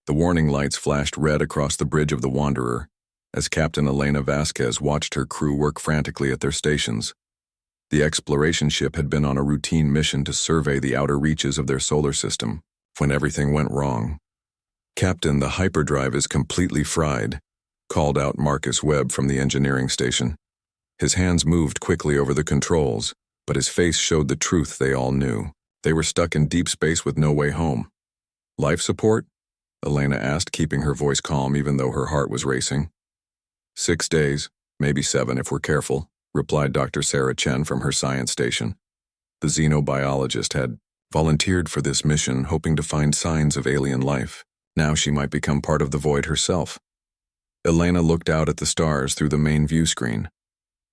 The warning lights flashed red across the bridge of the Wanderer as Captain Elena Vasquez watched her crew work frantically at their stations. The exploration ship had been on a routine mission to survey the outer reaches of their solar system when everything went wrong. "Captain, the hyperdrive is completely fried," called out Marcus Webb from the engineering station. His hands moved quickly over the controls, but his face showed the truth they all knew. They were stuck in deep space with no way home. "Life support?" Elena asked, keeping her voice calm even though her heart was racing. 6 days, maybe 7 if we're careful, replied Dr. Sarah Chen from her science station. The xenobiologist had volunteered for this mission, hoping to find signs of alien life. Now she might become part of the void herself. Elena looked out at the stars through the main view screen.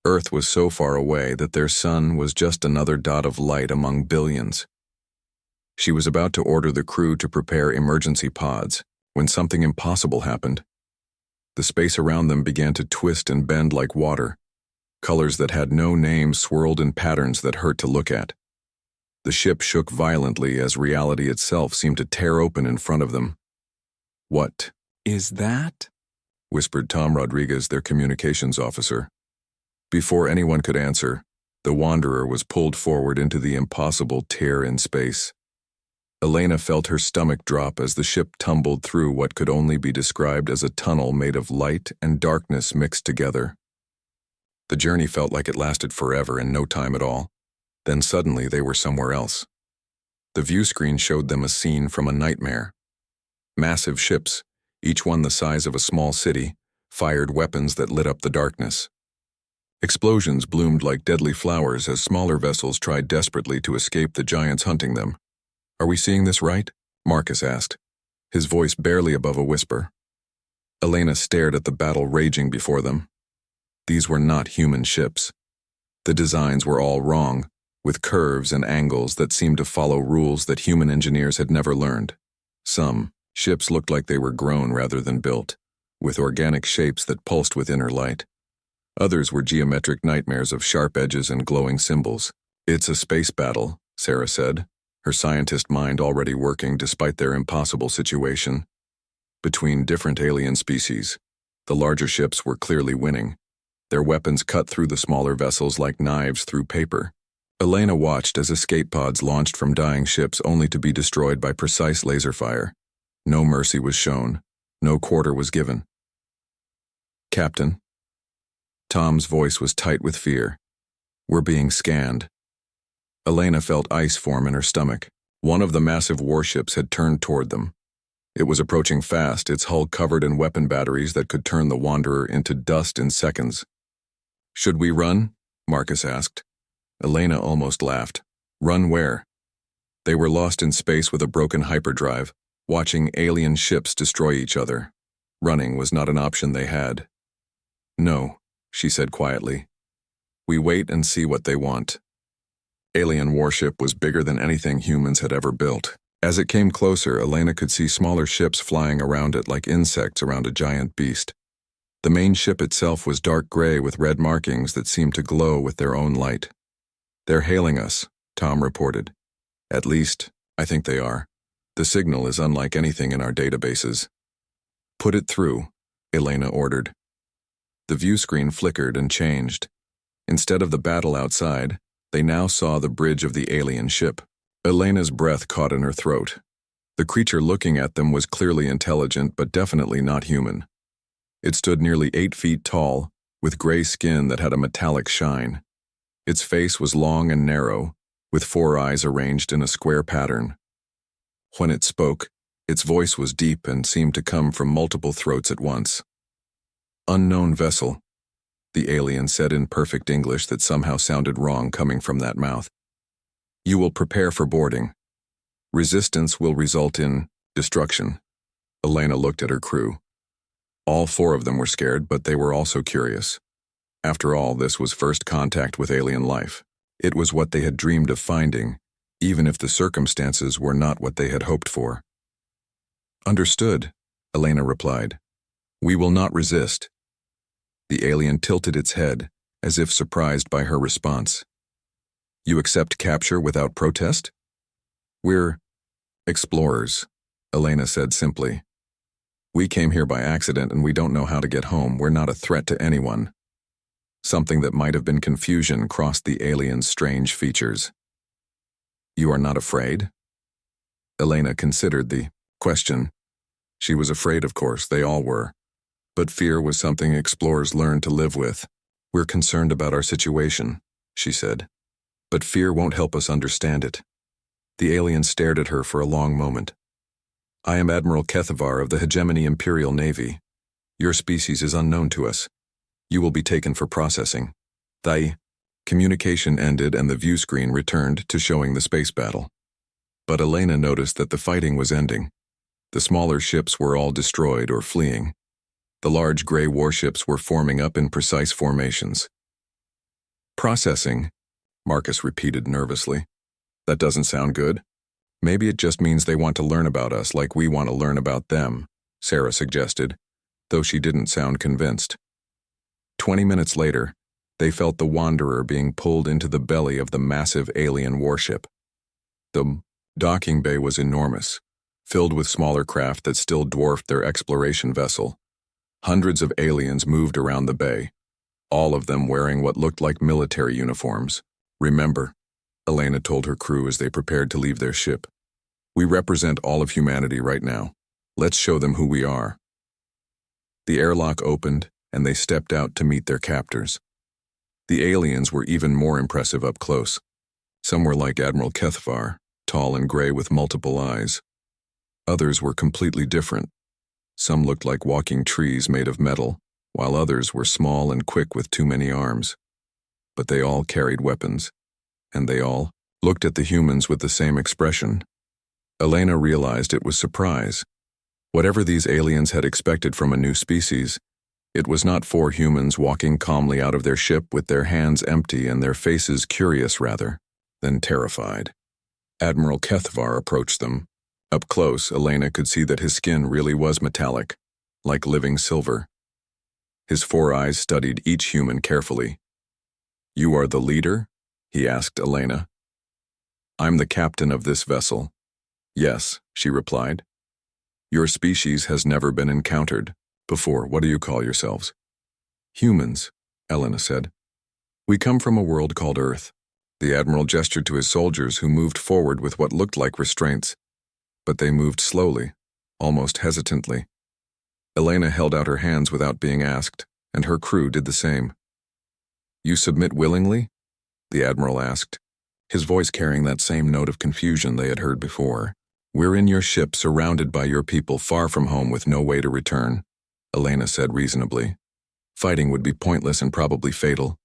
Earth was so far away that their sun was just another dot of light among billions. She was about to order the crew to prepare emergency pods when something impossible happened. The space around them began to twist and bend like water. Colors that had no name swirled in patterns that hurt to look at. The ship shook violently as reality itself seemed to tear open in front of them. "What is that?" whispered Tom Rodriguez, their communications officer. Before anyone could answer, the Wanderer was pulled forward into the impossible tear in space. Elena felt her stomach drop as the ship tumbled through what could only be described as a tunnel made of light and darkness mixed together. The journey felt like it lasted forever and no time at all. Then suddenly they were somewhere else. The view screen showed them a scene from a nightmare. Massive ships, each one the size of a small city, fired weapons that lit up the darkness. Explosions bloomed like deadly flowers as smaller vessels tried desperately to escape the giants hunting them. "Are we seeing this right?" Marcus asked, his voice barely above a whisper. Elena stared at the battle raging before them. These were not human ships. The designs were all wrong, with curves and angles that seemed to follow rules that human engineers had never learned. Some ships looked like they were grown rather than built, with organic shapes that pulsed with inner light. Others were geometric nightmares of sharp edges and glowing symbols. "It's a space battle," Sarah said, her scientist mind already working despite their impossible situation. Between different alien species, the larger ships were clearly winning. Their weapons cut through the smaller vessels like knives through paper. Elena watched as escape pods launched from dying ships only to be destroyed by precise laser fire. No mercy was shown. No quarter was given. "Captain." Tom's voice was tight with fear. "We're being scanned." Elena felt ice form in her stomach. One of the massive warships had turned toward them. It was approaching fast, its hull covered in weapon batteries that could turn the Wanderer into dust in seconds. "Should we run?" Marcus asked. Elena almost laughed. "Run where?" They were lost in space with a broken hyperdrive, watching alien ships destroy each other. Running was not an option they had. "No," she said quietly. "We wait and see what they want." Alien warship was bigger than anything humans had ever built. As it came closer, Elena could see smaller ships flying around it like insects around a giant beast. The main ship itself was dark gray with red markings that seemed to glow with their own light. "They're hailing us," Tom reported. "At least, I think they are. The signal is unlike anything in our databases." "Put it through," Elena ordered. The view screen flickered and changed. Instead of the battle outside, they now saw the bridge of the alien ship. Elena's breath caught in her throat. The creature looking at them was clearly intelligent, but definitely not human. It stood nearly 8 feet tall, with gray skin that had a metallic shine. Its face was long and narrow, with 4 eyes arranged in a square pattern. When it spoke, its voice was deep and seemed to come from multiple throats at once. "Unknown vessel," the alien said in perfect English that somehow sounded wrong coming from that mouth. "You will prepare for boarding. Resistance will result in destruction." Elena looked at her crew. All 4 of them were scared, but they were also curious. After all, this was first contact with alien life. It was what they had dreamed of finding, even if the circumstances were not what they had hoped for. "Understood," Elena replied. "We will not resist." The alien tilted its head, as if surprised by her response. "You accept capture without protest?" "We're explorers," Elena said simply. We came here by accident and we don't know how to get home. We're not a threat to anyone. Something that might have been confusion crossed the alien's strange features. You are not afraid? Elena considered the question. She was afraid, of course, they all were. But fear was something explorers learned to live with. We're concerned about our situation, she said. But fear won't help us understand it. The alien stared at her for a long moment. I am Admiral Kethavar of the Hegemony Imperial Navy. Your species is unknown to us. You will be taken for processing. The communication ended and the view screen returned to showing the space battle. But Elena noticed that the fighting was ending. The smaller ships were all destroyed or fleeing. The large gray warships were forming up in precise formations. Processing, Marcus repeated nervously. That doesn't sound good. Maybe it just means they want to learn about us like we want to learn about them, Sarah suggested, though she didn't sound convinced. 20 minutes later, they felt the Wanderer being pulled into the belly of the massive alien warship. The docking bay was enormous, filled with smaller craft that still dwarfed their exploration vessel. Hundreds of aliens moved around the bay, all of them wearing what looked like military uniforms. Remember, Elena told her crew as they prepared to leave their ship. We represent all of humanity right now. Let's show them who we are. The airlock opened, and they stepped out to meet their captors. The aliens were even more impressive up close. Some were like Admiral Kethavar, tall and gray with multiple eyes. Others were completely different. Some looked like walking trees made of metal, while others were small and quick with too many arms. But they all carried weapons, and they all looked at the humans with the same expression. Elena realized it was surprise. Whatever these aliens had expected from a new species, it was not four humans walking calmly out of their ship with their hands empty and their faces curious rather than terrified. Admiral Kethavar approached them. Up close, Elena could see that his skin really was metallic, like living silver. His four eyes studied each human carefully. You are the leader? He asked Elena. I'm the captain of this vessel. Yes, she replied. Your species has never been encountered before. What do you call yourselves? Humans, Elena said. We come from a world called Earth. The Admiral gestured to his soldiers who moved forward with what looked like restraints, but they moved slowly, almost hesitantly. Elena held out her hands without being asked, and her crew did the same. You submit willingly? The Admiral asked, his voice carrying that same note of confusion they had heard before. We're in your ship, surrounded by your people, far from home with no way to return, Elena said reasonably. Fighting would be pointless and probably fatal.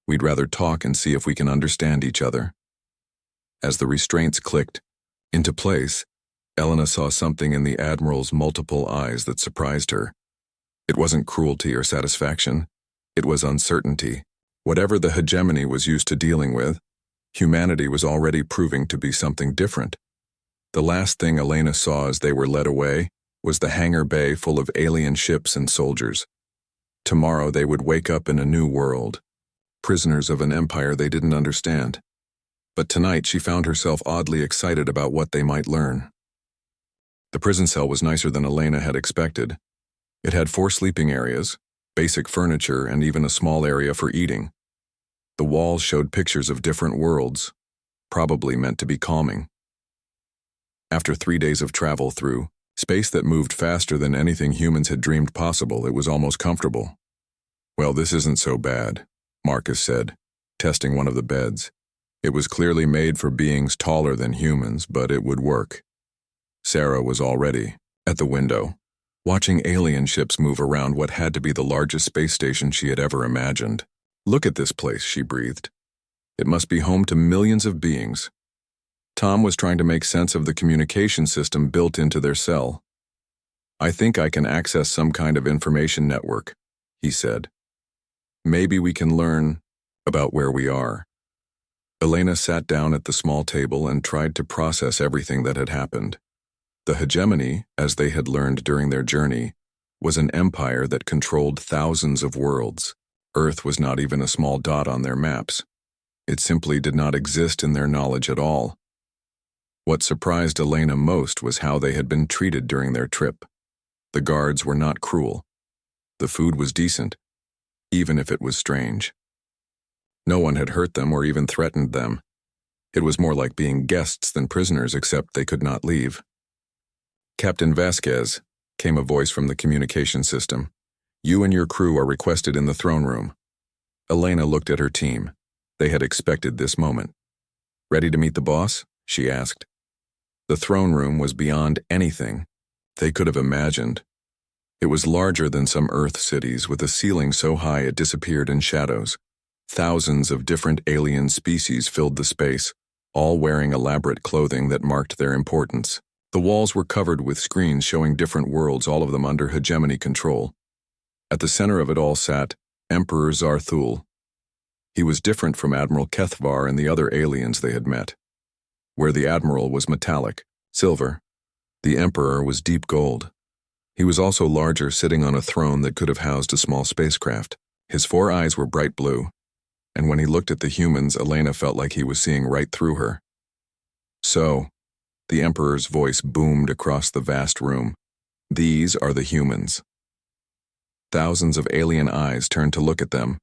We'd rather talk and see if we can understand each other. As the restraints clicked into place, Elena saw something in the Admiral's multiple eyes that surprised her. It wasn't cruelty or satisfaction. It was uncertainty. Whatever the hegemony was used to dealing with, humanity was already proving to be something different. The last thing Elena saw as they were led away was the hangar bay full of alien ships and soldiers. Tomorrow they would wake up in a new world, prisoners of an empire they didn't understand. But tonight she found herself oddly excited about what they might learn. The prison cell was nicer than Elena had expected. It had 4 sleeping areas, basic furniture, and even a small area for eating. The walls showed pictures of different worlds, probably meant to be calming. After 3 days of travel through space that moved faster than anything humans had dreamed possible, it was almost comfortable. Well, this isn't so bad, Marcus said, testing one of the beds. It was clearly made for beings taller than humans, but it would work. Sarah was already at the window, watching alien ships move around what had to be the largest space station she had ever imagined. Look at this place, she breathed. It must be home to millions of beings. Tom was trying to make sense of the communication system built into their cell. I think I can access some kind of information network, he said. Maybe we can learn about where we are. Elena sat down at the small table and tried to process everything that had happened. The hegemony, as they had learned during their journey, was an empire that controlled thousands of worlds. Earth was not even a small dot on their maps. It simply did not exist in their knowledge at all. What surprised Elena most was how they had been treated during their trip. The guards were not cruel. The food was decent, even if it was strange. No one had hurt them or even threatened them. It was more like being guests than prisoners, except they could not leave. "Captain Vasquez," came a voice from the communication system. "You and your crew are requested in the throne room." Elena looked at her team. They had expected this moment. "Ready to meet the boss?" she asked. The throne room was beyond anything they could have imagined. It was larger than some Earth cities, with a ceiling so high it disappeared in shadows. Thousands of different alien species filled the space, all wearing elaborate clothing that marked their importance. The walls were covered with screens showing different worlds, all of them under hegemony control. At the center of it all sat Emperor Zarthul. He was different from Admiral Kethvar and the other aliens they had met. Where the Admiral was metallic, silver, the Emperor was deep gold. He was also larger, sitting on a throne that could have housed a small spacecraft. His 4 eyes were bright blue, and when he looked at the humans, Elena felt like he was seeing right through her. "So," the Emperor's voice boomed across the vast room, "these are the humans." Thousands of alien eyes turned to look at them.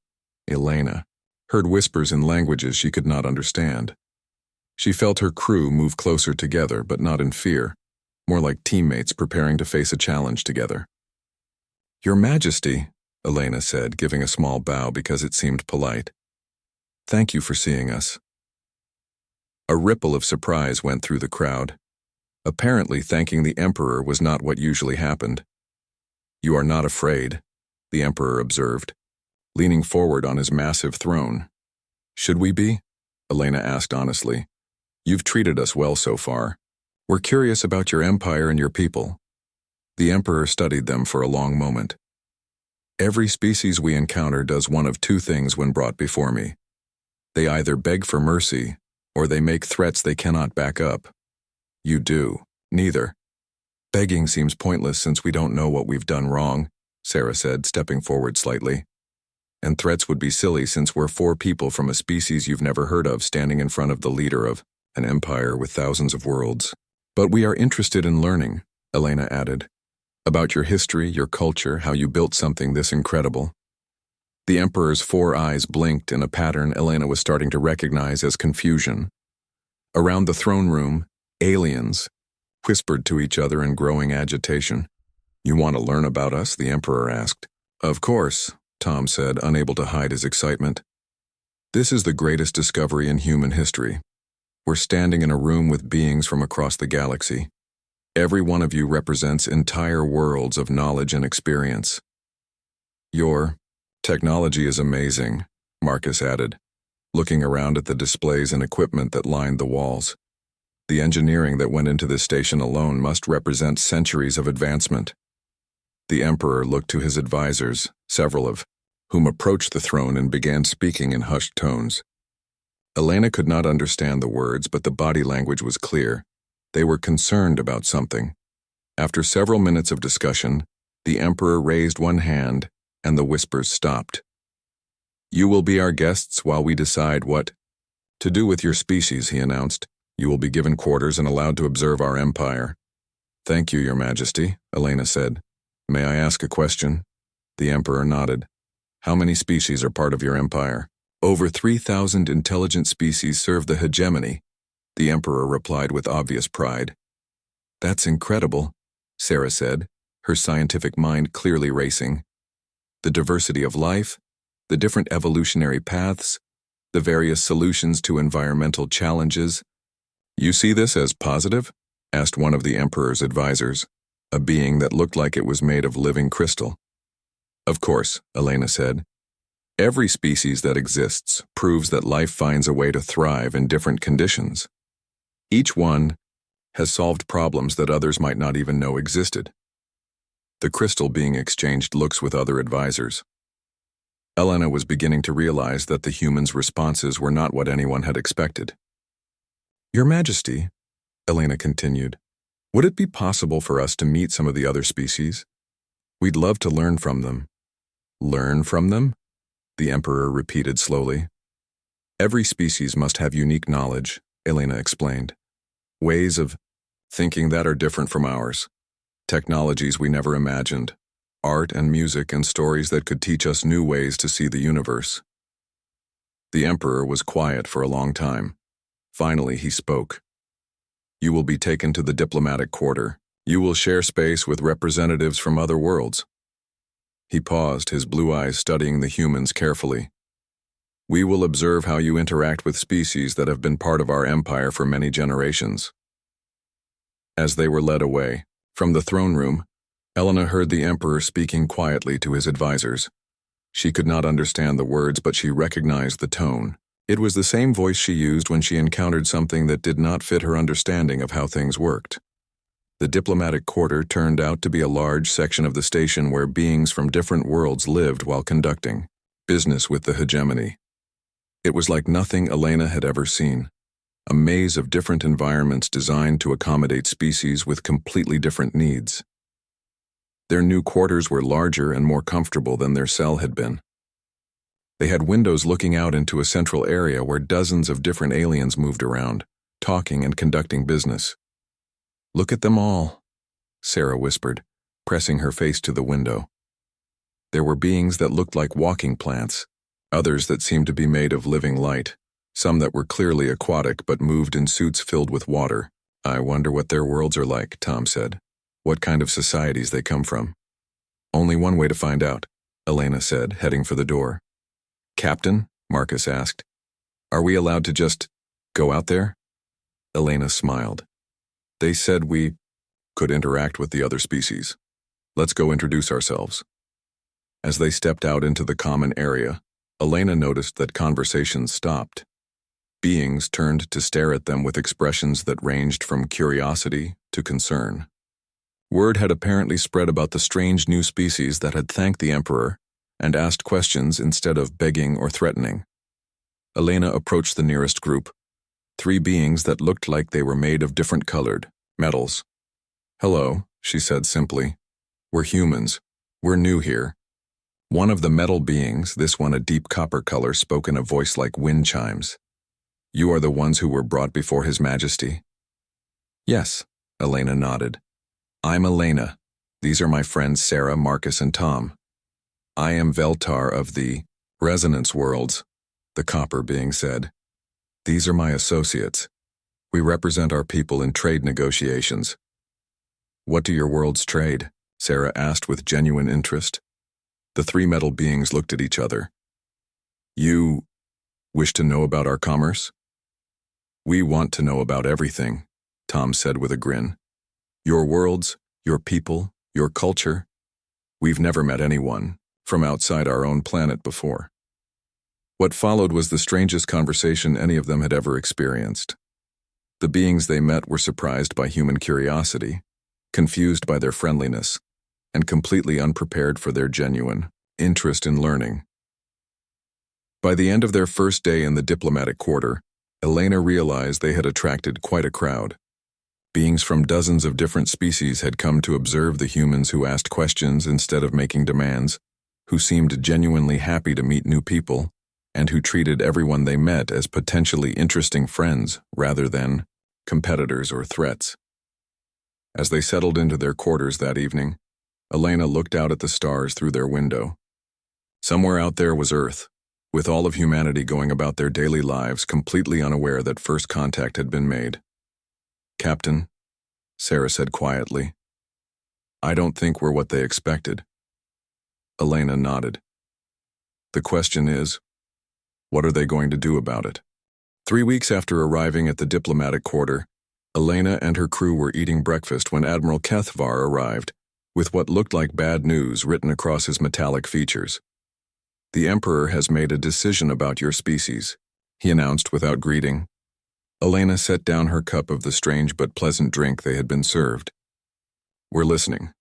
Elena heard whispers in languages she could not understand. She felt her crew move closer together, but not in fear, more like teammates preparing to face a challenge together. "Your Majesty," Elena said, giving a small bow because it seemed polite. "Thank you for seeing us." A ripple of surprise went through the crowd. Apparently, thanking the Emperor was not what usually happened. "You are not afraid," the Emperor observed, leaning forward on his massive throne. "Should we be?" Elena asked honestly. "You've treated us well so far. We're curious about your empire and your people." The Emperor studied them for a long moment. "Every species we encounter does one of 2 things when brought before me. They either beg for mercy, or they make threats they cannot back up. You do neither. Begging seems pointless since we don't know what we've done wrong," Sarah said, stepping forward slightly. "And threats would be silly since we're 4 people from a species you've never heard of standing in front of the leader of an empire with thousands of worlds. But we are interested in learning," Elena added, "about your history, your culture, how you built something this incredible." The Emperor's 4 eyes blinked in a pattern Elena was starting to recognize as confusion. Around the throne room, aliens whispered to each other in growing agitation. "You want to learn about us?" the Emperor asked. "Of course," Tom said, unable to hide his excitement. "This is the greatest discovery in human history. We're standing in a room with beings from across the galaxy. Every one of you represents entire worlds of knowledge and experience. Your technology is amazing," Marcus added, looking around at the displays and equipment that lined the walls. "The engineering that went into this station alone must represent centuries of advancement." The Emperor looked to his advisors, several of whom approached the throne and began speaking in hushed tones. Elena could not understand the words, but the body language was clear. They were concerned about something. After several minutes of discussion, the Emperor raised one hand, and the whispers stopped. "You will be our guests while we decide what to do with your species," he announced. "You will be given quarters and allowed to observe our empire." "Thank you, Your Majesty," Elena said. "May I ask a question?" The Emperor nodded. "How many species are part of your empire?" "Over 3,000 intelligent species serve the hegemony," the Emperor replied with obvious pride. "That's incredible," Sarah said, her scientific mind clearly racing. "The diversity of life, the different evolutionary paths, the various solutions to environmental challenges." "You see this as positive?" asked one of the Emperor's advisors, a being that looked like it was made of living crystal. "Of course," Elena said. "Every species that exists proves that life finds a way to thrive in different conditions. Each one has solved problems that others might not even know existed." The crystal being exchanged looks with other advisors. Elena was beginning to realize that the humans' responses were not what anyone had expected. "Your Majesty," Elena continued, "would it be possible for us to meet some of the other species? We'd love to learn from them." "Learn from them?" the Emperor repeated slowly. "Every species must have unique knowledge," Elena explained. "Ways of thinking that are different from ours. technologies we never imagined, art and music and stories that could teach us new ways to see the universe. The Emperor was quiet for a long time. Finally, he spoke. You will be taken to the diplomatic quarter. You will share space with representatives from other worlds. He paused, his blue eyes studying the humans carefully. We will observe how you interact with species that have been part of our empire for many generations. As they were led away, from the throne room, Elena heard the Emperor speaking quietly to his advisors. She could not understand the words, but she recognized the tone. It was the same voice she used when she encountered something that did not fit her understanding of how things worked. The diplomatic quarter turned out to be a large section of the station where beings from different worlds lived while conducting business with the hegemony. It was like nothing Elena had ever seen. A maze of different environments designed to accommodate species with completely different needs. Their new quarters were larger and more comfortable than their cell had been. They had windows looking out into a central area where dozens of different aliens moved around, talking and conducting business. Look at them all, Sarah whispered, pressing her face to the window. There were beings that looked like walking plants, others that seemed to be made of living light, some that were clearly aquatic but moved in suits filled with water. I wonder what their worlds are like, Tom said. What kind of societies they come from. Only one way to find out, Elena said, heading for the door. Captain, Marcus asked, are we allowed to just go out there? Elena smiled. They said we could interact with the other species. Let's go introduce ourselves. As they stepped out into the common area, Elena noticed that conversations stopped. Beings turned to stare at them with expressions that ranged from curiosity to concern. Word had apparently spread about the strange new species that had thanked the Emperor and asked questions instead of begging or threatening. Elena approached the nearest group, 3 beings that looked like they were made of different colored metals. Hello, she said simply. We're humans. We're new here. One of the metal beings, this one a deep copper color, spoke in a voice like wind chimes. You are the ones who were brought before His Majesty? Yes, Elena nodded. I'm Elena. These are my friends Sarah, Marcus, and Tom. I am Veltar of the Resonance Worlds, the copper being said. These are my associates. We represent our people in trade negotiations. What do your worlds trade? Sarah asked with genuine interest. The 3 metal beings looked at each other. You wish to know about our commerce? We want to know about everything, Tom said with a grin. Your worlds, your people, your culture. We've never met anyone from outside our own planet before. What followed was the strangest conversation any of them had ever experienced. The beings they met were surprised by human curiosity, confused by their friendliness, and completely unprepared for their genuine interest in learning. By the end of their first day in the diplomatic quarter, Elena realized they had attracted quite a crowd. Beings from dozens of different species had come to observe the humans who asked questions instead of making demands, who seemed genuinely happy to meet new people, and who treated everyone they met as potentially interesting friends rather than competitors or threats. As they settled into their quarters that evening, Elena looked out at the stars through their window. Somewhere out there was Earth, with all of humanity going about their daily lives completely unaware that first contact had been made. Captain, Sarah said quietly, I don't think we're what they expected. Elena nodded. The question is, what are they going to do about it? 3 weeks after arriving at the diplomatic quarter, Elena and her crew were eating breakfast when Admiral Kethvar arrived, with what looked like bad news written across his metallic features. The Emperor has made a decision about your species, he announced without greeting. Elena set down her cup of the strange but pleasant drink they had been served. We're listening.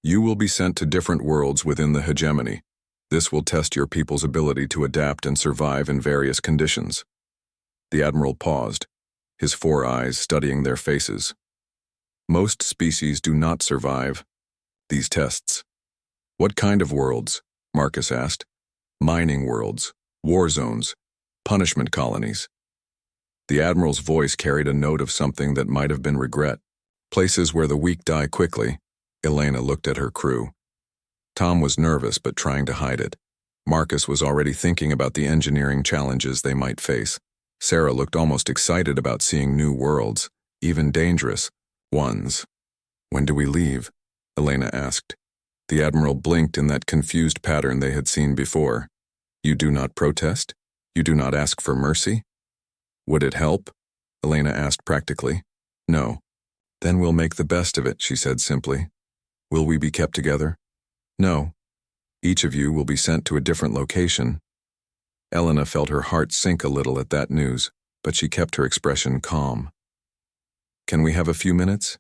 You will be sent to different worlds within the hegemony. This will test your people's ability to adapt and survive in various conditions. The Admiral paused, his 4 eyes studying their faces. Most species do not survive these tests. What kind of worlds? Marcus asked. Mining worlds, war zones, punishment colonies. The Admiral's voice carried a note of something that might have been regret. Places where the weak die quickly, Elena looked at her crew. Tom was nervous but trying to hide it. Marcus was already thinking about the engineering challenges they might face. Sarah looked almost excited about seeing new worlds, even dangerous ones. "When do we leave?" Elena asked. The Admiral blinked in that confused pattern they had seen before. "You do not protest? You do not ask for mercy?" "Would it help?" Elena asked practically. "No." "Then we'll make the best of it," she said simply. "Will we be kept together?" "No. Each of you will be sent to a different location." Elena felt her heart sink a little at that news, but she kept her expression calm. "Can we have a few minutes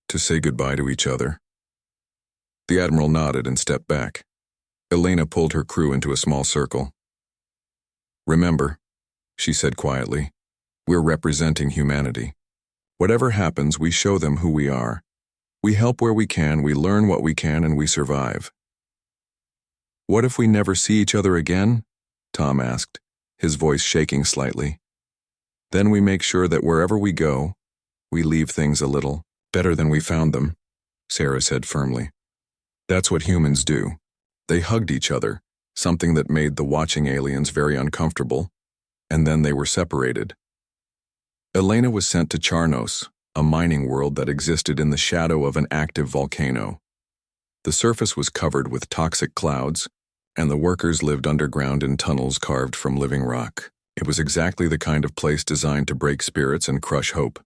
to say goodbye to each other?" The Admiral nodded and stepped back. Elena pulled her crew into a small circle. "Remember," she said quietly, "we're representing humanity. Whatever happens, we show them who we are. We help where we can, we learn what we can, and we survive." "What if we never see each other again?" Tom asked, his voice shaking slightly. "Then we make sure that wherever we go, we leave things a little better than we found them," Sarah said firmly. "That's what humans do." They hugged each other, something that made the watching aliens very uncomfortable, and then they were separated. Elena was sent to Charnos, a mining world that existed in the shadow of an active volcano. The surface was covered with toxic clouds, and the workers lived underground in tunnels carved from living rock. It was exactly the kind of place designed to break spirits and crush hope.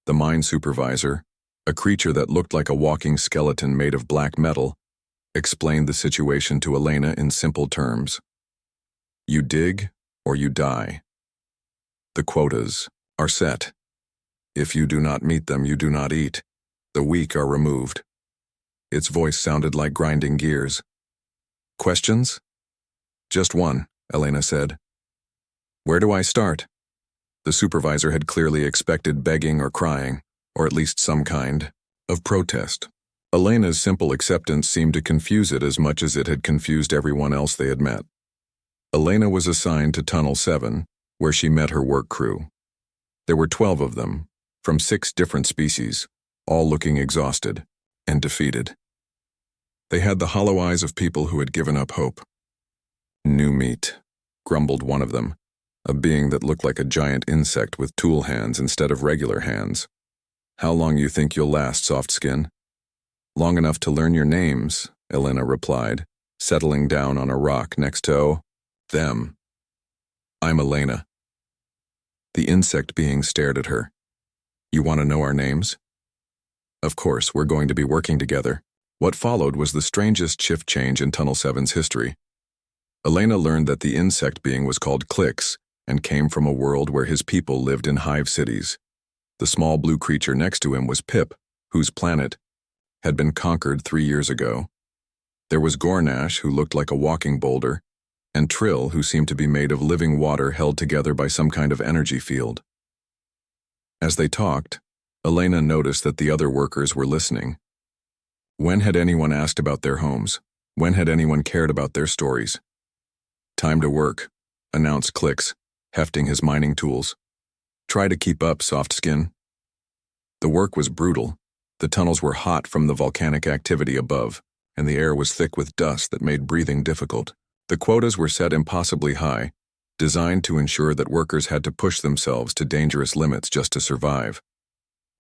The mine supervisor, a creature that looked like a walking skeleton made of black metal, explained the situation to Elena in simple terms. "You dig or you die. The quotas are set. If you do not meet them, you do not eat. The weak are removed." Its voice sounded like grinding gears. "Questions?" "Just one," Elena said. "Where do I start?" The supervisor had clearly expected begging or crying, or at least some kind of protest. Elena's simple acceptance seemed to confuse it as much as it had confused everyone else they had met. Elena was assigned to Tunnel 7, where she met her work crew. There were 12 of them, from 6 different species, all looking exhausted and defeated. They had the hollow eyes of people who had given up hope. "New meat," grumbled one of them, a being that looked like a giant insect with tool hands instead of regular hands. "How long you think you'll last, soft skin?" "Long enough to learn your names," Elena replied, settling down on a rock next to them. "I'm Elena." The insect being stared at her. "You want to know our names?" "Of course, we're going to be working together." What followed was the strangest shift change in Tunnel 7's history. Elena learned that the insect being was called Clicks and came from a world where his people lived in hive cities. The small blue creature next to him was Pip, whose planet had been conquered 3 years ago. There was Gornash, who looked like a walking boulder, and Trill, who seemed to be made of living water held together by some kind of energy field. As they talked, Elena noticed that the other workers were listening. When had anyone asked about their homes? When had anyone cared about their stories? "Time to work," announced Clicks, hefting his mining tools. "Try to keep up, soft skin." The work was brutal. The tunnels were hot from the volcanic activity above, and the air was thick with dust that made breathing difficult. The quotas were set impossibly high, designed to ensure that workers had to push themselves to dangerous limits just to survive.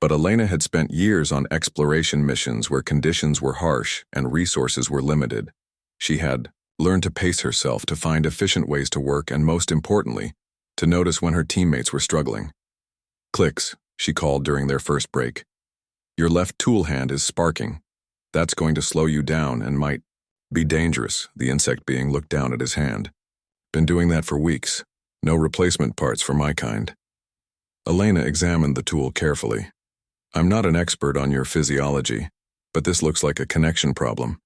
But Elena had spent years on exploration missions where conditions were harsh and resources were limited. She had learned to pace herself, to find efficient ways to work, and most importantly, to notice when her teammates were struggling. "Clicks," she called during their first break. "Your left tool hand is sparking. That's going to slow you down and might be dangerous." The insect being looked down at his hand. "Been doing that for weeks. No replacement parts for my kind." Elena examined the tool carefully. "I'm not an expert on your physiology, but this looks like a connection problem.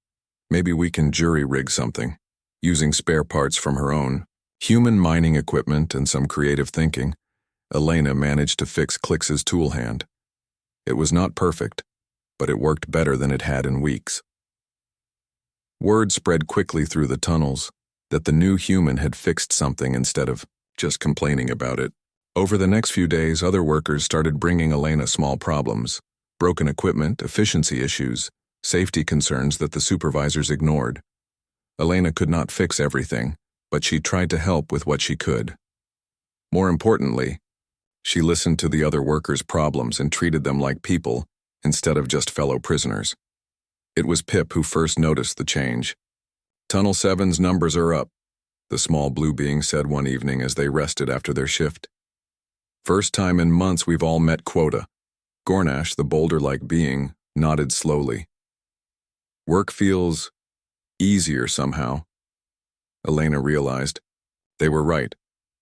Maybe we can jury-rig something." Using spare parts from her own human mining equipment and some creative thinking, Elena managed to fix Clicks's tool hand. It was not perfect, but it worked better than it had in weeks. Word spread quickly through the tunnels that the new human had fixed something instead of just complaining about it. Over the next few days, other workers started bringing Elena small problems: broken equipment, efficiency issues, safety concerns that the supervisors ignored. Elena could not fix everything, but she tried to help with what she could. More importantly, she listened to the other workers' problems and treated them like people instead of just fellow prisoners. It was Pip who first noticed the change. "Tunnel 7's numbers are up," the small blue being said one evening as they rested after their shift. "First time in months we've all met quota." Gornash, the boulder-like being, nodded slowly. "Work feels easier somehow." Elena realized. They were right.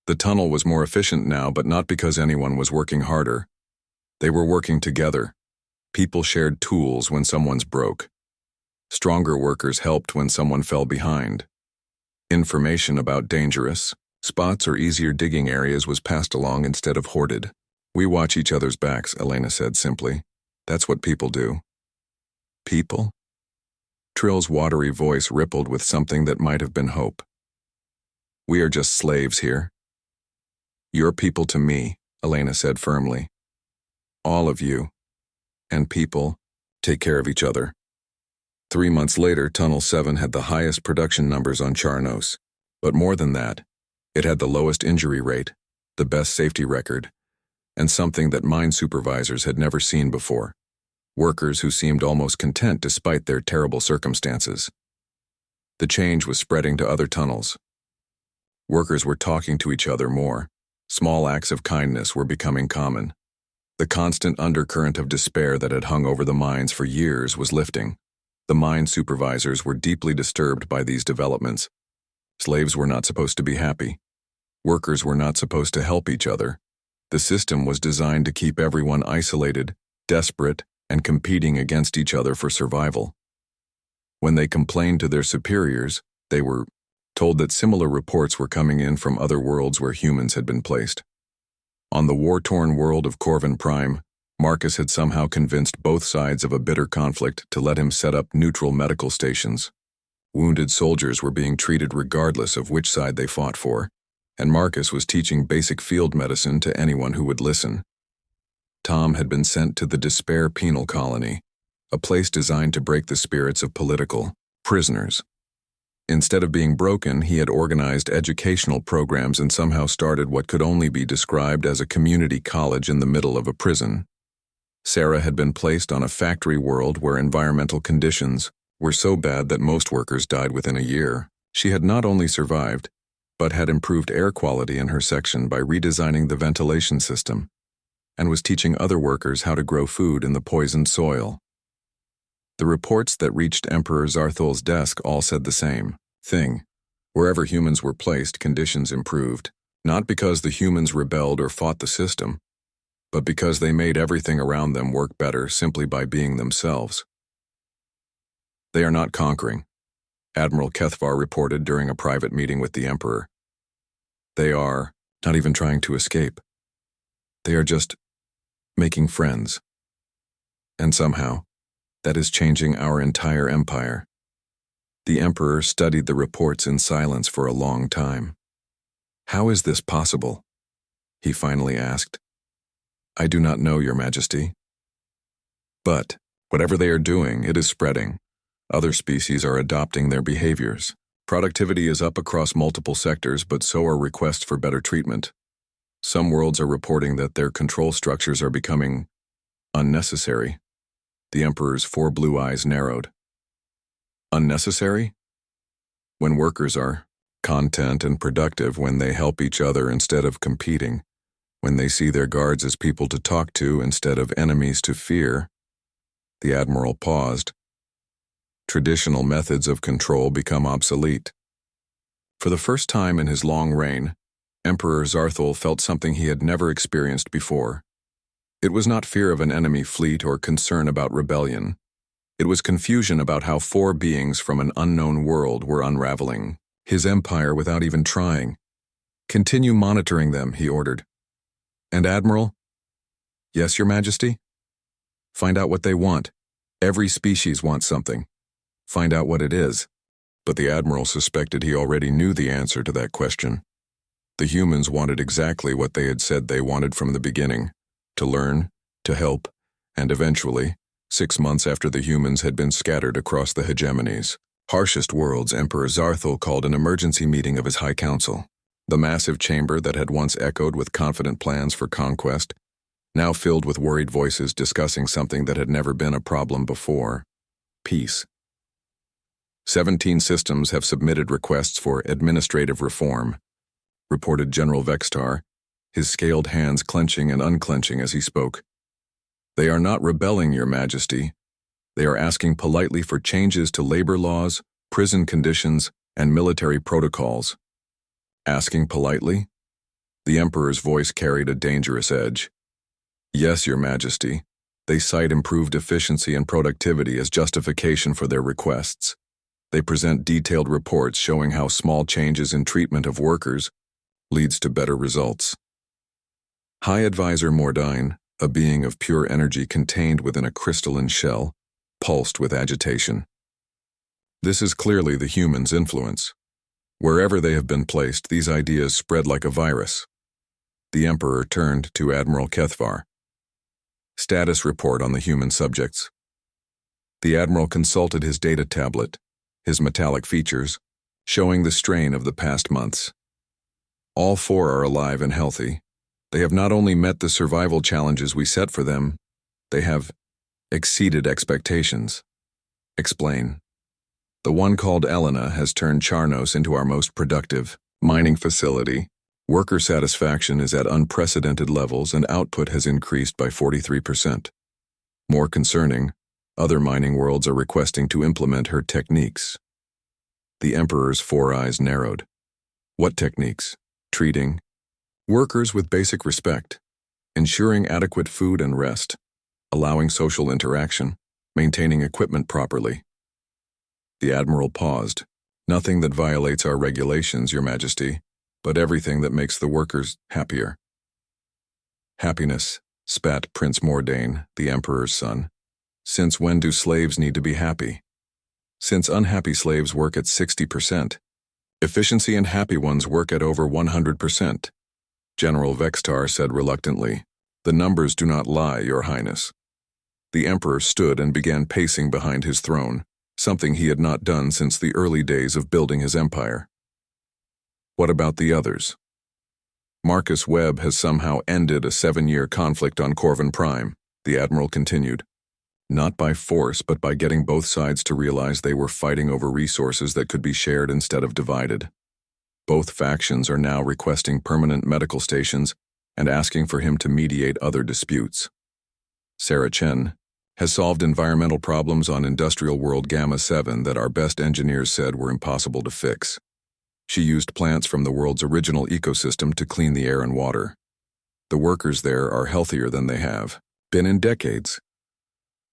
The tunnel was more efficient now, but not because anyone was working harder. They were working together. People shared tools when someone's broke. Stronger workers helped when someone fell behind. Information about dangerous spots or easier digging areas was passed along instead of hoarded. "We watch each other's backs," Elena said simply. "That's what people do." "People?" Trill's watery voice rippled with something that might have been hope. "We are just slaves here." "You're people to me," Elena said firmly. "All of you. And people take care of each other." 3 months later, Tunnel 7 had the highest production numbers on Charnos. But more than that, it had the lowest injury rate, the best safety record, and something that mine supervisors had never seen before: workers who seemed almost content despite their terrible circumstances. The change was spreading to other tunnels. Workers were talking to each other more. Small acts of kindness were becoming common. The constant undercurrent of despair that had hung over the mines for years was lifting. The mine supervisors were deeply disturbed by these developments. Slaves were not supposed to be happy. Workers were not supposed to help each other. The system was designed to keep everyone isolated, desperate, and competing against each other for survival. When they complained to their superiors, they were told that similar reports were coming in from other worlds where humans had been placed. On the war-torn world of Corvin Prime, Marcus had somehow convinced both sides of a bitter conflict to let him set up neutral medical stations. Wounded soldiers were being treated regardless of which side they fought for, and Marcus was teaching basic field medicine to anyone who would listen. Tom had been sent to the Despair Penal Colony, a place designed to break the spirits of political prisoners. Instead of being broken, he had organized educational programs and somehow started what could only be described as a community college in the middle of a prison. Sarah had been placed on a factory world where environmental conditions were so bad that most workers died within a year. She had not only survived, but had improved air quality in her section by redesigning the ventilation system, and was teaching other workers how to grow food in the poisoned soil. The reports that reached Emperor Zarthol's desk all said the same thing. Wherever humans were placed, conditions improved, not because the humans rebelled or fought the system, but because they made everything around them work better simply by being themselves. "They are not conquering," Admiral Kethvar reported during a private meeting with the Emperor. "They are not even trying to escape. They are just making friends. And somehow, that is changing our entire empire." The Emperor studied the reports in silence for a long time. "How is this possible?" he finally asked. "I do not know, Your Majesty. But whatever they are doing, it is spreading. Other species are adopting their behaviors. Productivity is up across multiple sectors, but so are requests for better treatment. Some worlds are reporting that their control structures are becoming unnecessary." The Emperor's 4 blue eyes narrowed. "Unnecessary?" "When workers are content and productive, when they help each other instead of competing, when they see their guards as people to talk to instead of enemies to fear." The Admiral paused. "Traditional methods of control become obsolete." For the first time in his long reign, Emperor Zarthol felt something he had never experienced before. It was not fear of an enemy fleet or concern about rebellion. It was confusion about how 4 beings from an unknown world were unraveling his empire without even trying. "Continue monitoring them," he ordered. "And Admiral?" "Yes, Your Majesty?" "Find out what they want. Every species wants something. Find out what it is." But the Admiral suspected he already knew the answer to that question. The humans wanted exactly what they had said they wanted from the beginning: to learn, to help, and eventually, 6 months after the humans had been scattered across the hegemonies. Harshest worlds, Emperor Zarthul called an emergency meeting of his High Council. The massive chamber that had once echoed with confident plans for conquest, now filled with worried voices discussing something that had never been a problem before: peace. 17 systems have submitted requests for administrative reform, reported General Vextar, his scaled hands clenching and unclenching as he spoke. They are not rebelling, Your Majesty. They are asking politely for changes to labor laws, prison conditions, and military protocols. Asking politely? The Emperor's voice carried a dangerous edge. Yes, Your Majesty. They cite improved efficiency and productivity as justification for their requests. They present detailed reports showing how small changes in treatment of workers leads to better results. High Advisor Mordine, a being of pure energy contained within a crystalline shell, pulsed with agitation. This is clearly the humans' influence. Wherever they have been placed, these ideas spread like a virus. The Emperor turned to Admiral Kethvar. Status report on the human subjects. The Admiral consulted his data tablet, his metallic features, showing the strain of the past months. All 4 are alive and healthy. They have not only met the survival challenges we set for them, they have exceeded expectations. Explain. The one called Elena has turned Charnos into our most productive mining facility. Worker satisfaction is at unprecedented levels and output has increased by 43%. More concerning, other mining worlds are requesting to implement her techniques. The Emperor's 4 eyes narrowed. What techniques? Treating workers with basic respect, ensuring adequate food and rest, allowing social interaction, maintaining equipment properly. The Admiral paused. Nothing that violates our regulations, Your Majesty, but everything that makes the workers happier. Happiness, spat Prince Mordain, the Emperor's son. Since when do slaves need to be happy? Since unhappy slaves work at 60%. Efficiency and happy ones work at over 100%. General Vextar said reluctantly, The numbers do not lie, Your Highness. The Emperor stood and began pacing behind his throne, something he had not done since the early days of building his empire. What about the others? Marcus Webb has somehow ended a 7-year conflict on Corvin Prime, the Admiral continued. Not by force, but by getting both sides to realize they were fighting over resources that could be shared instead of divided. Both factions are now requesting permanent medical stations and asking for him to mediate other disputes. Sarah Chen has solved environmental problems on Industrial World Gamma 7 that our best engineers said were impossible to fix. She used plants from the world's original ecosystem to clean the air and water. The workers there are healthier than they have been in decades.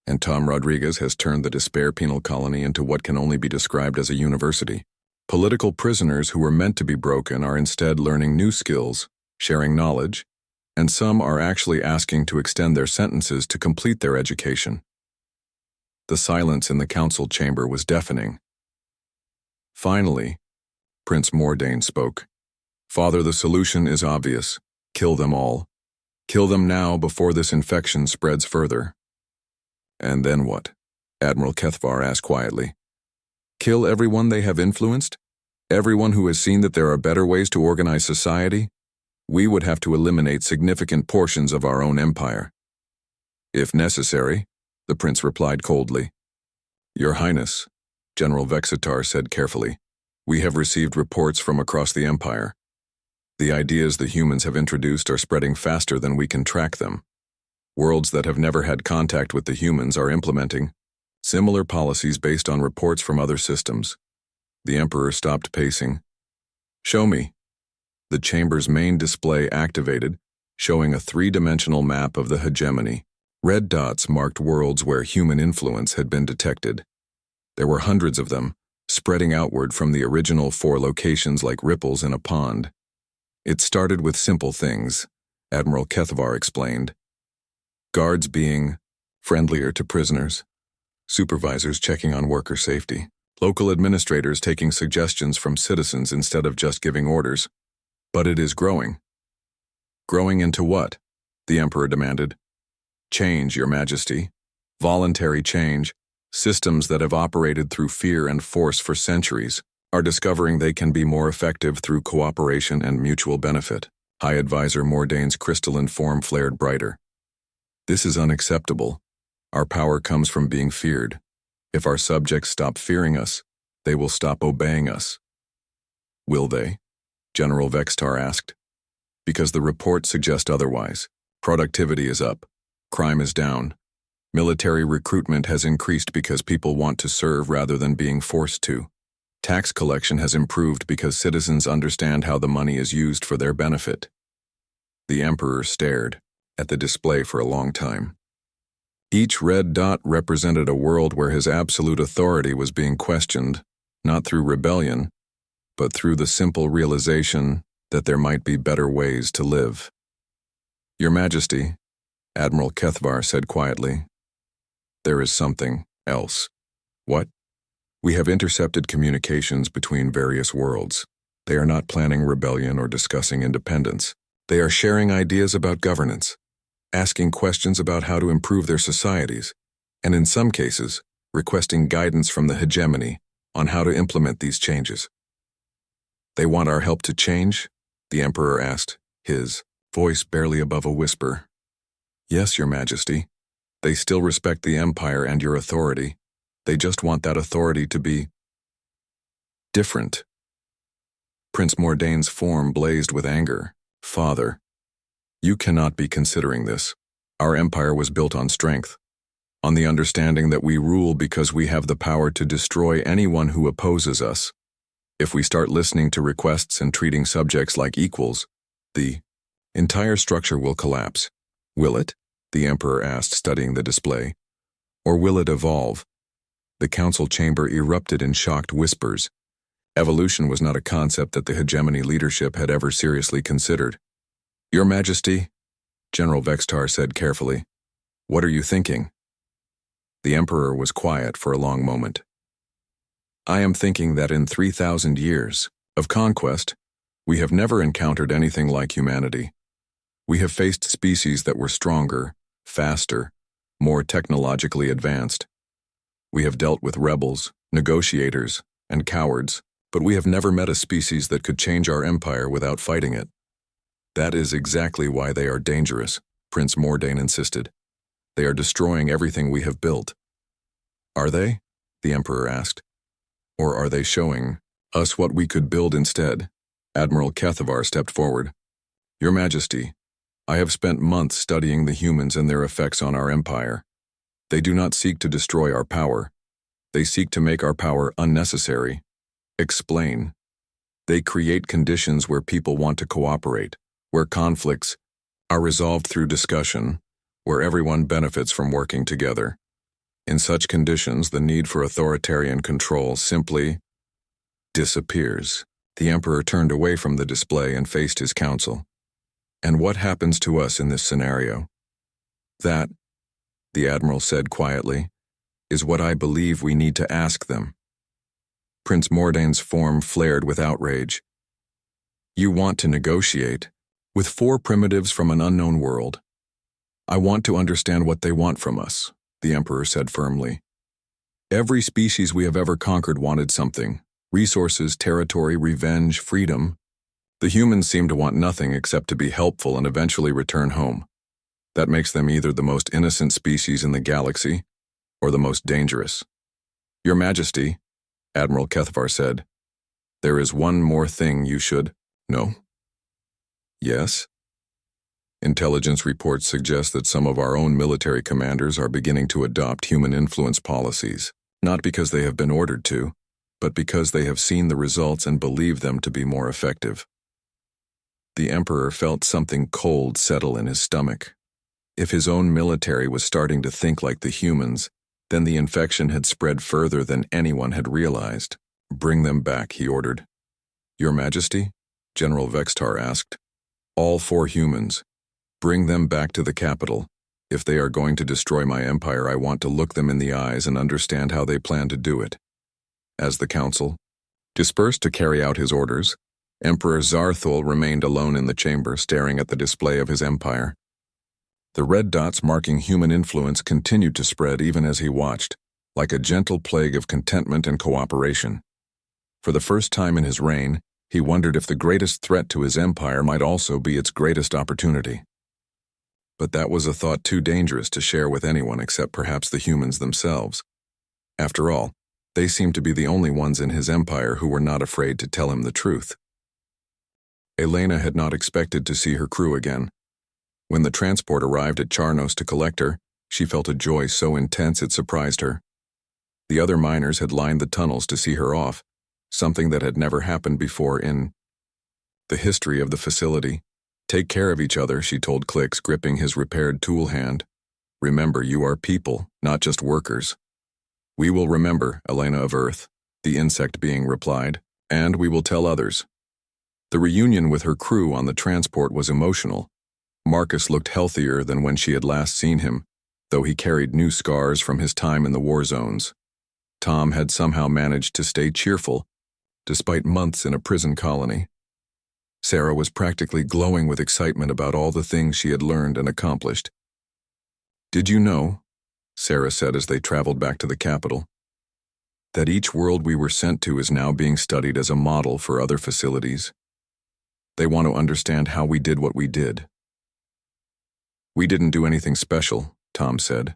And Tom Rodriguez has turned the Despair Penal Colony into what can only be described as a university. Political prisoners who were meant to be broken are instead learning new skills, sharing knowledge, and some are actually asking to extend their sentences to complete their education. The silence in the council chamber was deafening. Finally, Prince Mordain spoke. Father, the solution is obvious. Kill them all. Kill them now before this infection spreads further. And then what? Admiral Kethvar asked quietly. Kill everyone they have influenced? Everyone who has seen that there are better ways to organize society? We would have to eliminate significant portions of our own empire. If necessary, the prince replied coldly. Your Highness, General Vexitar said carefully, we have received reports from across the empire. The ideas the humans have introduced are spreading faster than we can track them. Worlds that have never had contact with the humans are implementing similar policies based on reports from other systems. The Emperor stopped pacing. Show me. The chamber's main display activated, showing a 3-dimensional map of the hegemony. Red dots marked worlds where human influence had been detected. There were hundreds of them, spreading outward from the original 4 locations like ripples in a pond. It started with simple things, Admiral Kethvar explained. Guards being friendlier to prisoners, supervisors checking on worker safety, local administrators taking suggestions from citizens instead of just giving orders. But it is growing. Growing into what? The Emperor demanded. Change, Your Majesty. Voluntary change, systems that have operated through fear and force for centuries, are discovering they can be more effective through cooperation and mutual benefit. High Advisor Mordane's crystalline form flared brighter. This is unacceptable. Our power comes from being feared. If our subjects stop fearing us, they will stop obeying us. Will they? General Vextar asked. Because the reports suggest otherwise. Productivity is up. Crime is down. Military recruitment has increased because people want to serve rather than being forced to. Tax collection has improved because citizens understand how the money is used for their benefit. The Emperor stared at the display for a long time. Each red dot represented a world where his absolute authority was being questioned, not through rebellion, but through the simple realization that there might be better ways to live. Your Majesty, Admiral Kethvar said quietly, there is something else. What? We have intercepted communications between various worlds. They are not planning rebellion or discussing independence. They are sharing ideas about governance, asking questions about how to improve their societies, and in some cases, requesting guidance from the hegemony on how to implement these changes. They want our help to change? The Emperor asked, his voice barely above a whisper. Yes, Your Majesty. They still respect the Empire and your authority. They just want that authority to be different. Prince Mordane's form blazed with anger. Father, you cannot be considering this. Our empire was built on strength, on the understanding that we rule because we have the power to destroy anyone who opposes us. If we start listening to requests and treating subjects like equals, the entire structure will collapse. Will it? The Emperor asked, studying the display. Or will it evolve? The council chamber erupted in shocked whispers. Evolution was not a concept that the hegemony leadership had ever seriously considered. Your Majesty, General Vextar said carefully, what are you thinking? The Emperor was quiet for a long moment. I am thinking that in 3,000 years of conquest, we have never encountered anything like humanity. We have faced species that were stronger, faster, more technologically advanced. We have dealt with rebels, negotiators, and cowards, but we have never met a species that could change our empire without fighting it. That is exactly why they are dangerous, Prince Mordane insisted. They are destroying everything we have built. Are they? The Emperor asked. Or are they showing us what we could build instead? Admiral Kethavar stepped forward. Your Majesty, I have spent months studying the humans and their effects on our empire. They do not seek to destroy our power. They seek to make our power unnecessary. Explain. They create conditions where people want to cooperate, where conflicts are resolved through discussion, where everyone benefits from working together. In such conditions, the need for authoritarian control simply disappears. The Emperor turned away from the display and faced his council. And what happens to us in this scenario? That, the Admiral said quietly, is what I believe we need to ask them. Prince Mordane's form flared with outrage. You want to negotiate with 4 primitives from an unknown world. I want to understand what they want from us, the Emperor said firmly. Every species we have ever conquered wanted something: resources, territory, revenge, freedom. The humans seem to want nothing except to be helpful and eventually return home. That makes them either the most innocent species in the galaxy or the most dangerous. Your Majesty, Admiral Kethavar said, there is one more thing you should know. Yes? Intelligence reports suggest that some of our own military commanders are beginning to adopt human influence policies, not because they have been ordered to, but because they have seen the results and believe them to be more effective. The Emperor felt something cold settle in his stomach. If his own military was starting to think like the humans, then the infection had spread further than anyone had realized. Bring them back, he ordered. Your Majesty? General Vextar asked. All 4 humans. Bring them back to the capital. If they are going to destroy my empire, I want to look them in the eyes and understand how they plan to do it. As the council dispersed to carry out his orders, Emperor Zarthul remained alone in the chamber, staring at the display of his empire. The red dots marking human influence continued to spread even as he watched, like a gentle plague of contentment and cooperation. For the first time in his reign, he wondered if the greatest threat to his empire might also be its greatest opportunity. But that was a thought too dangerous to share with anyone except perhaps the humans themselves. After all, they seemed to be the only ones in his empire who were not afraid to tell him the truth. Elena had not expected to see her crew again. When the transport arrived at Charnos to collect her, she felt a joy so intense it surprised her. The other miners had lined the tunnels to see her off, something that had never happened before in the history of the facility. "Take care of each other," she told Clicks, gripping his repaired tool hand. "Remember, you are people, not just workers." "We will remember, Elena of Earth," the insect being replied, "and we will tell others." The reunion with her crew on the transport was emotional. Marcus looked healthier than when she had last seen him, though he carried new scars from his time in the war zones. Tom had somehow managed to stay cheerful, despite months in a prison colony. Sarah was practically glowing with excitement about all the things she had learned and accomplished. "Did you know," Sarah said as they traveled back to the capital, "that each world we were sent to is now being studied as a model for other facilities? They want to understand how we did what we did." "We didn't do anything special," Tom said.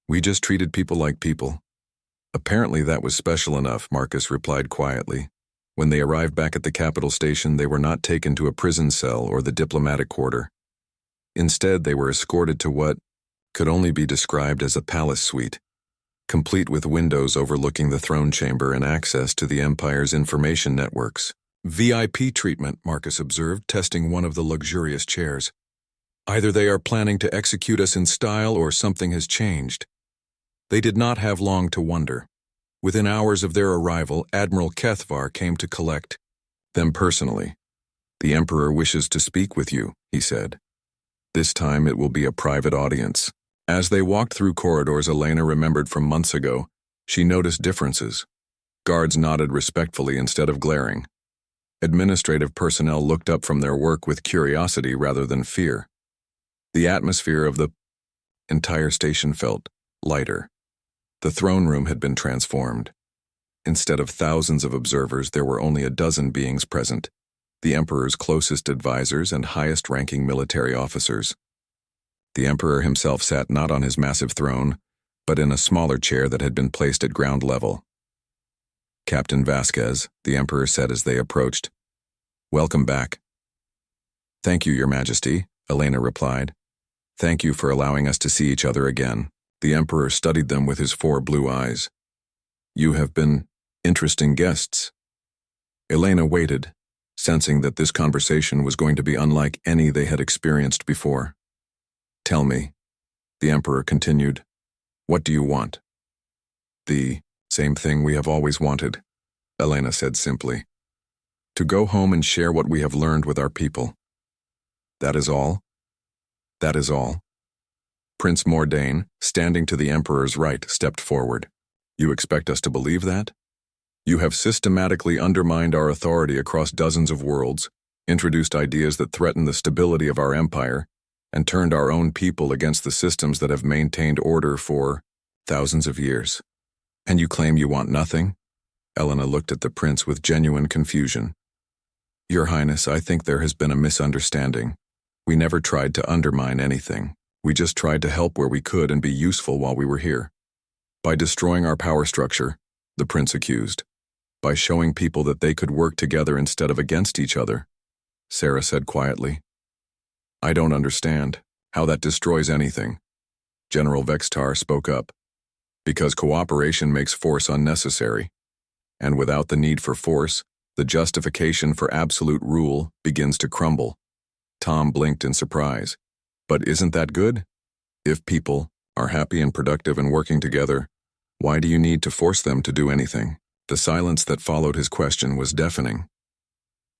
"We just treated people like people." "Apparently that was special enough," Marcus replied quietly. When they arrived back at the capital station, they were not taken to a prison cell or the diplomatic quarter. Instead, they were escorted to what could only be described as a palace suite, complete with windows overlooking the throne chamber and access to the Empire's information networks. "VIP treatment," Marcus observed, testing one of the luxurious chairs. "Either they are planning to execute us in style or something has changed." They did not have long to wonder. Within hours of their arrival, Admiral Kethvar came to collect them personally. "The Emperor wishes to speak with you," he said. "This time it will be a private audience." As they walked through corridors Elena remembered from months ago, she noticed differences. Guards nodded respectfully instead of glaring. Administrative personnel looked up from their work with curiosity rather than fear. The atmosphere of the entire station felt lighter. The throne room had been transformed. Instead of thousands of observers, there were only a dozen beings present, the Emperor's closest advisors and highest-ranking military officers. The Emperor himself sat not on his massive throne, but in a smaller chair that had been placed at ground level. "Captain Vasquez," the Emperor said as they approached. "Welcome back." "Thank you, Your Majesty," Elena replied. "Thank you for allowing us to see each other again." The Emperor studied them with his 4 blue eyes. "You have been interesting guests." Elena waited, sensing that this conversation was going to be unlike any they had experienced before. "Tell me," the Emperor continued, "what do you want?" "The same thing we have always wanted," Elena said simply. "To go home and share what we have learned with our people." "That is all?" "That is all." Prince Mordain, standing to the Emperor's right, stepped forward. "You expect us to believe that? You have systematically undermined our authority across dozens of worlds, introduced ideas that threaten the stability of our empire, and turned our own people against the systems that have maintained order for thousands of years. And you claim you want nothing?" Elena looked at the prince with genuine confusion. "Your Highness, I think there has been a misunderstanding. We never tried to undermine anything. We just tried to help where we could and be useful while we were here. By destroying our power structure," the prince accused. "By showing people that they could work together instead of against each other," Sarah said quietly. "I don't understand how that destroys anything." General Vextar spoke up. "Because cooperation makes force unnecessary. And without the need for force, the justification for absolute rule begins to crumble." Tom blinked in surprise. "But isn't that good? If people are happy and productive and working together, why do you need to force them to do anything?" The silence that followed his question was deafening.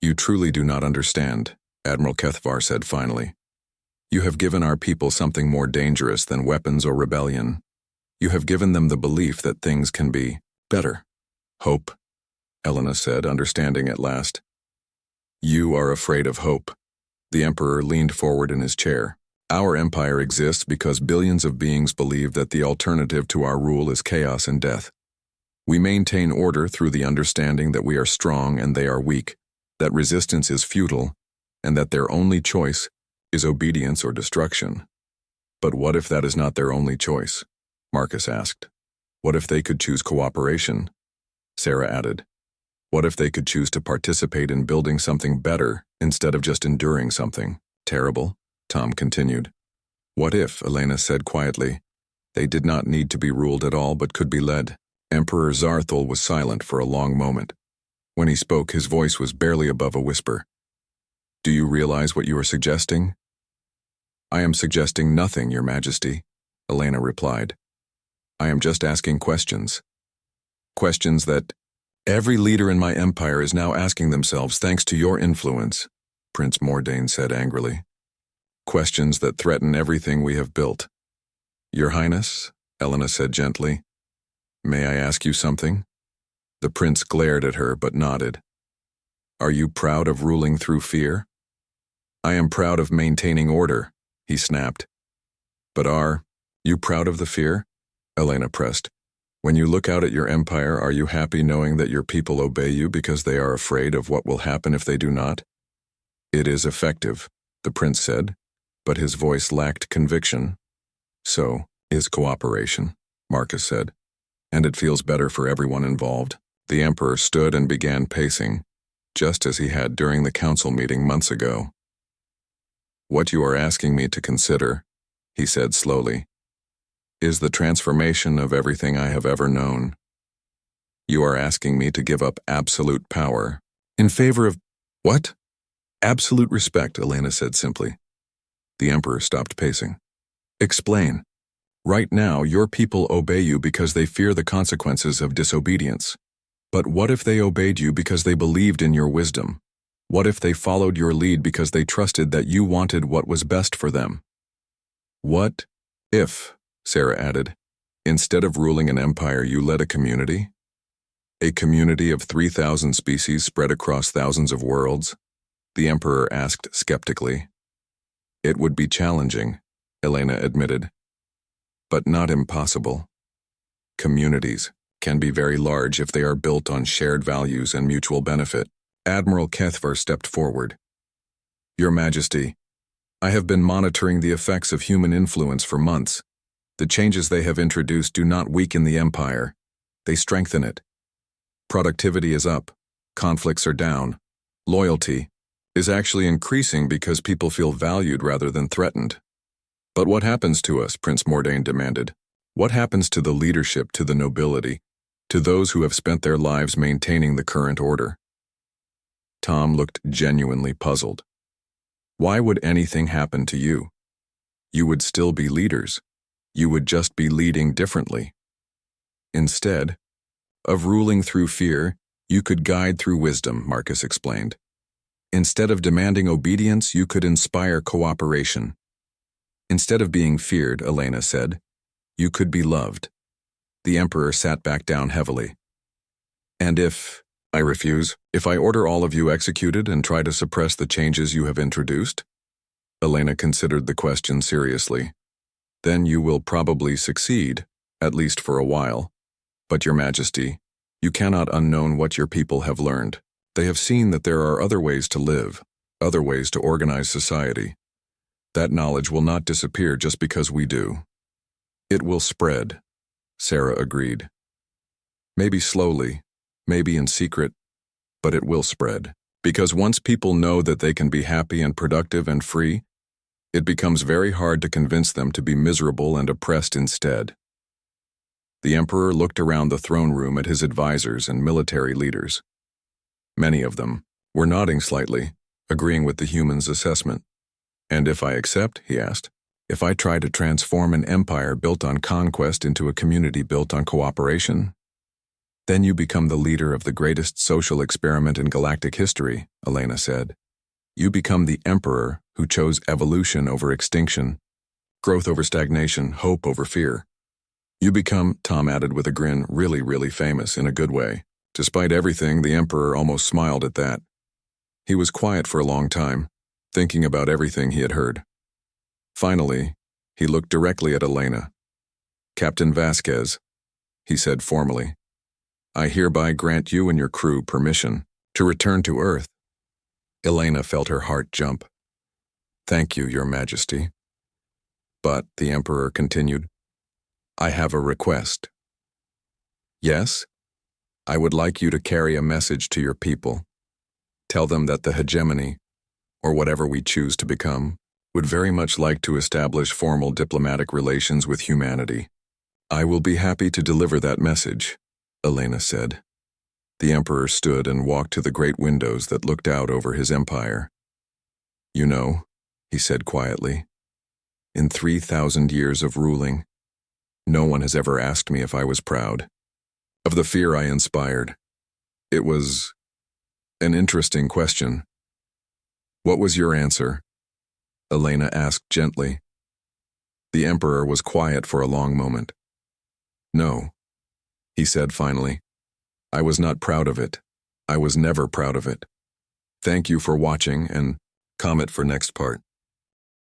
"You truly do not understand," Admiral Kethvar said finally. "You have given our people something more dangerous than weapons or rebellion. You have given them the belief that things can be better." "Hope," Elena said, understanding at last. "You are afraid of hope." The Emperor leaned forward in his chair. Our empire exists because billions of beings believe that the alternative to our rule is chaos and death. We maintain order through the understanding that we are strong and they are weak, that resistance is futile, and that their only choice is obedience or destruction. But what if that is not their only choice? Marcus asked. What if they could choose cooperation? Sarah added. What if they could choose to participate in building something better instead of just enduring something terrible? Tom continued. What if, Elena said quietly, they did not need to be ruled at all but could be led? Emperor Zarthul was silent for a long moment. When he spoke, his voice was barely above a whisper. Do you realize what you are suggesting? I am suggesting nothing, Your Majesty, Elena replied. I am just asking questions. Questions that every leader in my empire is now asking themselves thanks to your influence, Prince Mordain said angrily. Questions that threaten everything we have built. Your Highness, Elena said gently, may I ask you something? The prince glared at her but nodded. Are you proud of ruling through fear? I am proud of maintaining order, he snapped. But are you proud of the fear? Elena pressed. When you look out at your empire, are you happy knowing that your people obey you because they are afraid of what will happen if they do not? It is effective, the prince said, but his voice lacked conviction. So is cooperation, Marcus said, and it feels better for everyone involved. The emperor stood and began pacing, just as he had during the council meeting months ago. What you are asking me to consider, he said slowly, is the transformation of everything I have ever known. You are asking me to give up absolute power in favor of what? Absolute respect, Elena said simply. The emperor stopped pacing. Explain. Right now, your people obey you because they fear the consequences of disobedience. But what if they obeyed you because they believed in your wisdom? What if they followed your lead because they trusted that you wanted what was best for them? What if, Sarah added, instead of ruling an empire, you led a community? A community of 3,000 species spread across thousands of worlds? The emperor asked skeptically. It would be challenging, Elena admitted, but not impossible. Communities can be very large if they are built on shared values and mutual benefit. Admiral Kethvar stepped forward. Your Majesty, I have been monitoring the effects of human influence for months. The changes they have introduced do not weaken the empire. They strengthen it. Productivity is up. Conflicts are down. Loyalty is actually increasing because people feel valued rather than threatened. But what happens to us, Prince Mordain demanded? What happens to the leadership, to the nobility, to those who have spent their lives maintaining the current order? Tom looked genuinely puzzled. Why would anything happen to you? You would still be leaders. You would just be leading differently. Instead of ruling through fear, you could guide through wisdom, Marcus explained. Instead of demanding obedience, you could inspire cooperation. Instead of being feared, Elena said, you could be loved. The emperor sat back down heavily. And if I refuse, if I order all of you executed and try to suppress the changes you have introduced? Elena considered the question seriously. Then you will probably succeed, at least for a while. But Your Majesty, you cannot unknown what your people have learned. They have seen that there are other ways to live, other ways to organize society. That knowledge will not disappear just because we do. It will spread, Sarah agreed. Maybe slowly, maybe in secret, but it will spread. Because once people know that they can be happy and productive and free, it becomes very hard to convince them to be miserable and oppressed instead. The emperor looked around the throne room at his advisors and military leaders. Many of them were nodding slightly, agreeing with the humans' assessment. And if I accept, he asked, if I try to transform an empire built on conquest into a community built on cooperation? Then you become the leader of the greatest social experiment in galactic history, Elena said. You become the emperor who chose evolution over extinction, growth over stagnation, hope over fear. You become, Tom added with a grin, really, really famous in a good way. Despite everything, the emperor almost smiled at that. He was quiet for a long time, thinking about everything he had heard. Finally, he looked directly at Elena. "Captain Vasquez," he said formally, "I hereby grant you and your crew permission to return to Earth." Elena felt her heart jump. "Thank you, Your Majesty." "But," the Emperor continued, "I have a request." "Yes? I would like you to carry a message to your people. Tell them that the hegemony, or whatever we choose to become, would very much like to establish formal diplomatic relations with humanity." "I will be happy to deliver that message," Elena said. The Emperor stood and walked to the great windows that looked out over his empire. "You know," he said quietly, "in 3,000 years of ruling, no one has ever asked me if I was proud of the fear I inspired. It was an interesting question." "What was your answer?" Elena asked gently. The Emperor was quiet for a long moment. "No," he said finally. "I was not proud of it. I was never proud of it. Thank you for watching, and comment for next part."